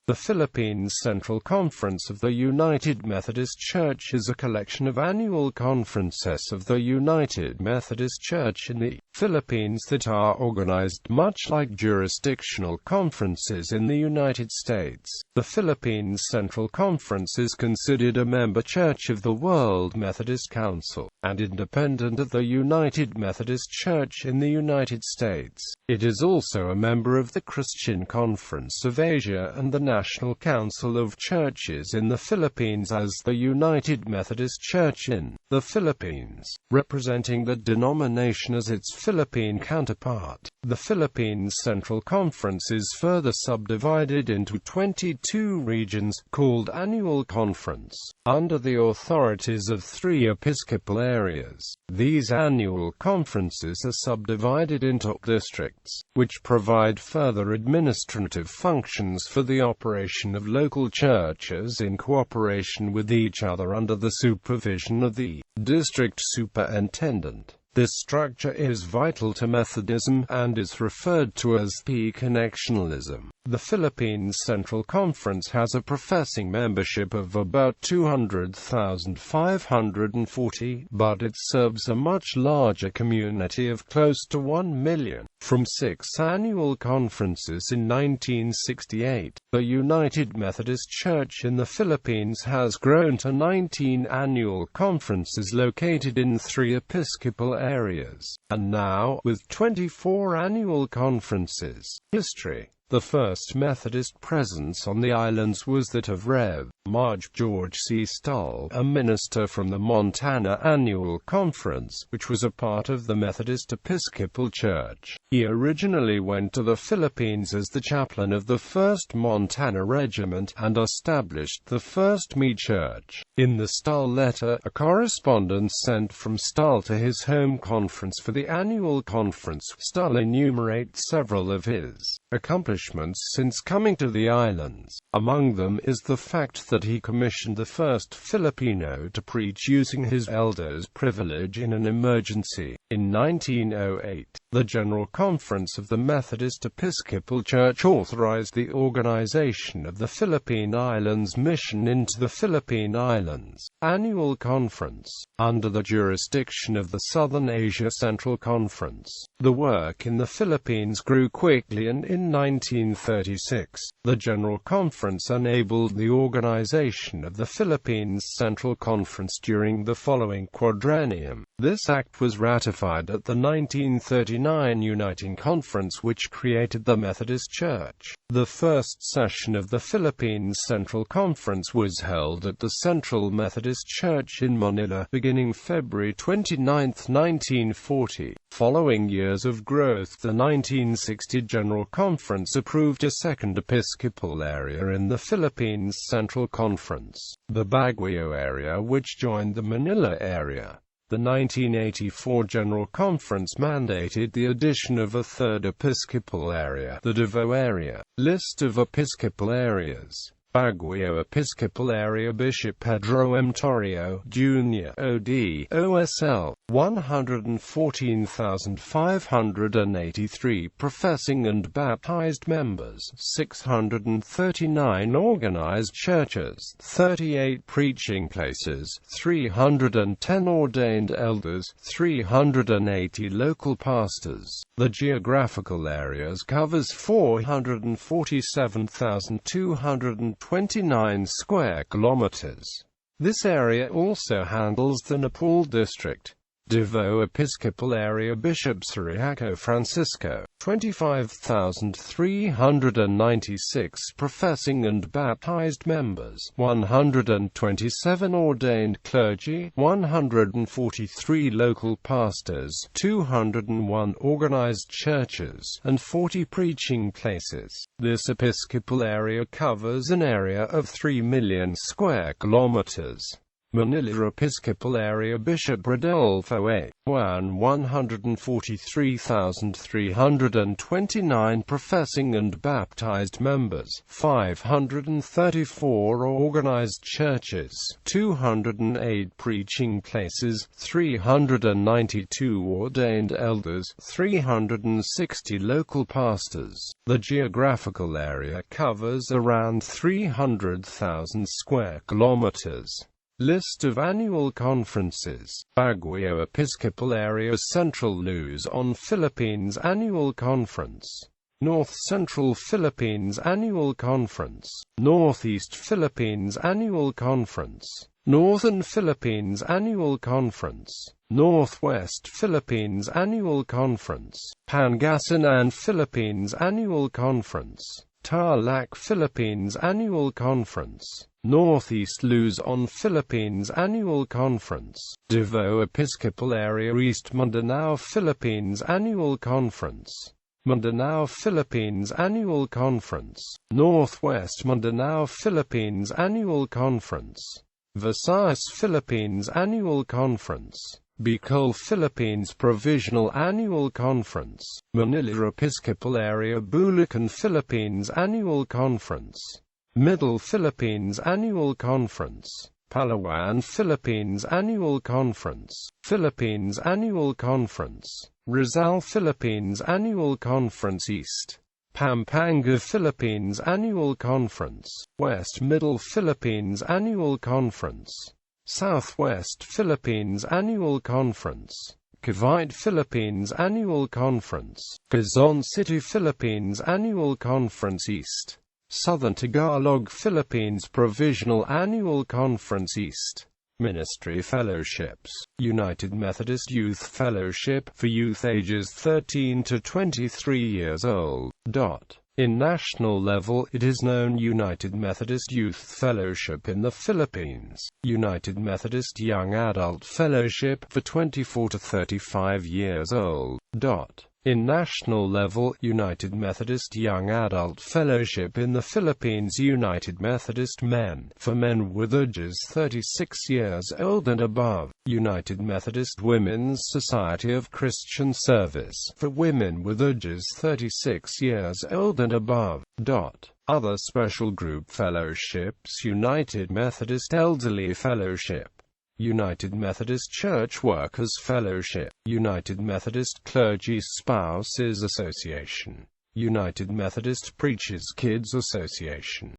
The Philippines Central Conference of the United Methodist Church is a collection of annual conferences of the United Methodist Church in the Philippines that are organized much like jurisdictional conferences in the United States. The Philippines Central Conference is considered a member church of the World Methodist Council, and independent of the United Methodist Church in the United States. It is also a member of the Christian Conference of Asia and the National Council of Churches in the Philippines as the United Methodist Church in the Philippines, representing the denomination as its Philippine counterpart. The Philippines Central Conference is further subdivided into 22 regions, called Annual Conference, under the authorities of 3 Episcopal Areas. These annual conferences are subdivided into districts, which provide further administrative functions for the operation of local churches in cooperation with each other under the supervision of the district superintendent. This structure is vital to Methodism, and is referred to as P-connectionalism. The Philippines Central Conference has a professing membership of about 200,540, but it serves a much larger community of close to 1 million. From 6 annual conferences in 1968, the United Methodist Church in the Philippines has grown to 19 annual conferences located in 3 Episcopal areas, and now, with 24 annual conferences. History. The first Methodist presence on the islands was that of Rev. Marge George C. Stull, a minister from the Montana Annual Conference, which was a part of the Methodist Episcopal Church. He originally went to the Philippines as the chaplain of the 1st Montana Regiment, and established the First Me Church. In the Stull letter, a correspondence sent from Stull to his home conference for the annual conference, Stull enumerates several of his accomplishments since coming to the islands. Among them is the fact that he commissioned the first Filipino to preach using his elder's privilege in an emergency. In 1908, the General Conference of the Methodist Episcopal Church authorized the organization of the Philippine Islands Mission into the Philippine Islands Annual Conference, under the jurisdiction of the Southern Asia Central Conference. The work in the Philippines grew quickly, and in 1936, the General Conference enabled the organization of the Philippines Central Conference during the following quadrennium. This act was ratified at the 1939 Uniting Conference, which created the Methodist Church. The first session of the Philippines Central Conference was held at the Central Methodist Church in Manila, beginning February 29, 1940. Following years of growth, the 1960 General Conference approved a second Episcopal area in the Philippines Central Conference, the Baguio area, which joined the Manila area. The 1984 General Conference mandated the addition of a third Episcopal area, the Davao area. List of Episcopal areas. Baguio Episcopal Area, Bishop Pedro M. Torrio, Jr. OD, OSL, 114,583 professing and baptized members, 639 organized churches, 38 preaching places, 310 ordained elders, 380 local pastors. The geographical areas covers 447,229 square kilometers. This area also handles the Nepal district. Davao Episcopal Area, Bishop Ciriaco Francisco, 25,396 professing and baptized members, 127 ordained clergy, 143 local pastors, 201 organized churches, and 40 preaching places. This episcopal area covers an area of 3 million square kilometers. Manila Episcopal Area Bishop Rodolfo A. Juan 143,329 professing and baptized members, 534 organized churches, 208 preaching places, 392 ordained elders, 360 local pastors. The geographical area covers around 300,000 square kilometers. List of annual conferences. Baguio Episcopal Area Central Luzon Philippines Annual Conference. North Central Philippines Annual Conference. Northeast Philippines Annual Conference. Northern Philippines Annual Conference. Northwest Philippines Annual Conference. Pangasinan Philippines Annual Conference. Tarlac Philippines Annual Conference. Northeast Luzon Philippines Annual Conference. Davao Episcopal Area East Mindanao Philippines Annual Conference. Mindanao Philippines Annual Conference. Northwest Mindanao Philippines Annual Conference. Visayas Philippines Annual Conference. Bicol Philippines Provisional Annual Conference. Manila Episcopal Area Bulacan Philippines Annual Conference. Middle Philippines Annual Conference. Palawan Philippines Annual Conference. Philippines Annual Conference. Rizal Philippines Annual Conference East. Pampanga Philippines Annual Conference. West Middle Philippines Annual Conference. Southwest Philippines Annual Conference. Cavite Philippines Annual Conference. Quezon City Philippines Annual Conference East. Southern Tagalog Philippines Provisional Annual Conference East. Ministry Fellowships. United Methodist Youth Fellowship, for youth ages 13 to 23 years old. In national level, it is known United Methodist Youth Fellowship in the Philippines. United Methodist Young Adult Fellowship, for 24 to 35 years old. In national level, United Methodist Young Adult Fellowship in the Philippines. United Methodist Men, for men with ages 36 years old and above. United Methodist Women's Society of Christian Service, for women with ages 36 years old and above. Other special group fellowships. United Methodist Elderly Fellowship. United Methodist Church Workers Fellowship. United Methodist Clergy Spouses Association. United Methodist Preachers Kids Association.